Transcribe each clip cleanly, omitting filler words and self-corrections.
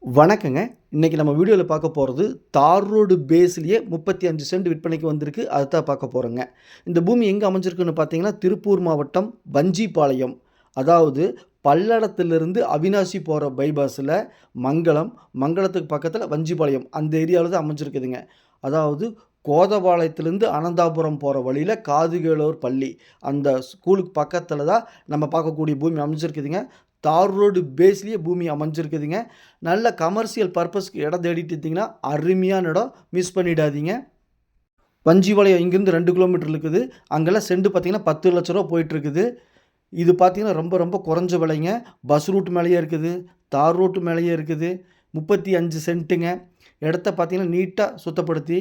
வணக்கங்க. இன்னைக்கு நம்ம வீடியோல பார்க்க போறது, தார் ரோடு பேஸ்லயே 35 சென்ட் விற்பனைக்கு வந்திருக்கு. அதத்தான் பார்க்க போறோங்க. இந்த பூமி எங்க அமைஞ்சிருக்குன்னு பார்த்தீங்கன்னா, திருப்பூர் மாவட்டம் வஞ்சிபாளையம். அதாவது பல்லடத்திலிருந்து அவிநாசி போற பைபாஸ்ல மங்களம், மங்களத்துக்கு பக்கத்தில வஞ்சிபாளையம் அந்த ஏரியால தான் அமைஞ்சிருக்குதுங்க. அதாவது கோதபாளையத்திலிருந்து அனந்தாபுரம் போற வழியில காதுகேளூர் பள்ளி. அந்த ஸ்கூலுக்கு பக்கத்தில தான் நம்ம பார்க்கக்கூடிய பூமி அமைஞ்சிருக்குதுங்க. தார் ரோடு பேஸ்லயே பூமி அமைஞ்சிருக்குதுங்க. நல்ல கமர்ஷியல் பர்ப்பஸ்க்கு இடம் தேடிட்டு இருந்தீங்கன்னா, அருமையான இடம். மிஸ் பண்ணிடாதீங்க. வஞ்சிபாளையம் இங்கேருந்து 2 கிலோமீட்டர் இருக்குது. அங்கெல்லாம் சென்ட் பார்த்தீங்கன்னா, ரூ. 10,00,000 போயிட்டுருக்குது. இது பார்த்தீங்கன்னா, ரொம்ப ரொம்ப குறைஞ்ச விலைங்க. பஸ் ரூட் மேலேயே இருக்குது. தார் ரோட்டு மேலேயே இருக்குது. 35 சென்ட்டுங்க. இடத்த பார்த்தீங்கன்னா, நீட்டா சுத்தப்படுத்தி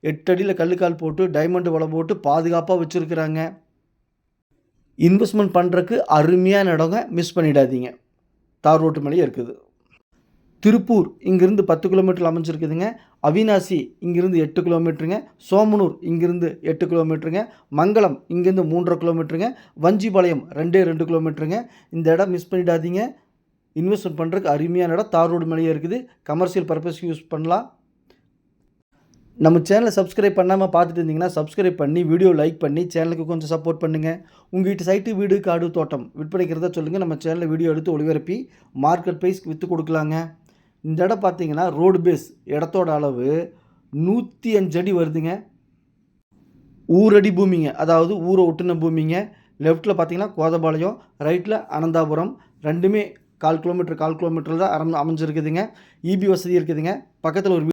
8 அடியில கல்லுக்கால் போட்டு, டைமண்ட் வலை போட்டு பாதுகாப்பா வச்சிருக்கிறாங்க. இன்வெஸ்ட்மென்ட் பண்றக்கு அருமையான இடங்க. மிஸ் பண்ணிடாதீங்க. தார் ரோட்டு மேலேயே இருக்குது. திருப்பூர் இங்கிருந்து 10 கிலோமீட்டர்ல அமைஞ்சிருக்குதுங்க. அவிநாசி இங்கிருந்து 8 கிலோமீட்டருங்க. சோமனூர் இங்கிருந்து 8 கிலோமீட்டருங்க. மங்களம் இங்கிருந்து 3 1/2 கிலோமீட்டருங்க. வஞ்சிபாளையம் 2 கிலோமீட்டருங்க. இந்த இடம் மிஸ் பண்ணிடாதீங்க. இன்வெஸ்ட்மென்ட் பண்ணுறதுக்கு அருமையான இடம். தார் ரோடு மேலேயே இருக்குது. கமர்ஷியல் பர்பஸ்க்கு யூஸ் பண்ணலாம். நம்ம சேனலை சப்ஸ்கிரைப் பண்ணாமல் பார்த்துட்டு இருந்தீங்கன்னா, சப்ஸ்கிரைப் பண்ணி வீடியோ லைக் பண்ணி சேனலுக்கு கொஞ்சம் சப்போர்ட் பண்ணுங்கள். உங்கள் வீட்டு சைட்டு, வீடு, காடு, தோட்டம் விற்பனைக்கிறதா சொல்லுங்கள். நம்ம சேனலில் வீடியோ எடுத்து ஒளிபரப்பி மார்க்கெட் ப்ரைஸ்க்கு விற்று கொடுக்கலாங்க. இந்த இடம் பார்த்தீங்கன்னா, ரோடு பேஸ் இடத்தோட அளவு 105 அடி வருதுங்க. ஊரடி பூமிங்க. அதாவது ஊரை ஒட்டுன பூமிங்க. லெஃப்ட்டில் பார்த்தீங்கன்னா கோதபாளையம், ரைட்டில் அனந்தாபுரம். ரெண்டுமே 1/4 கிலோமீட்டர் தான் அமைஞ்சிருக்குதுங்க. இபி வசதி இருக்குதுங்க. பக்கத்தில் ஒரு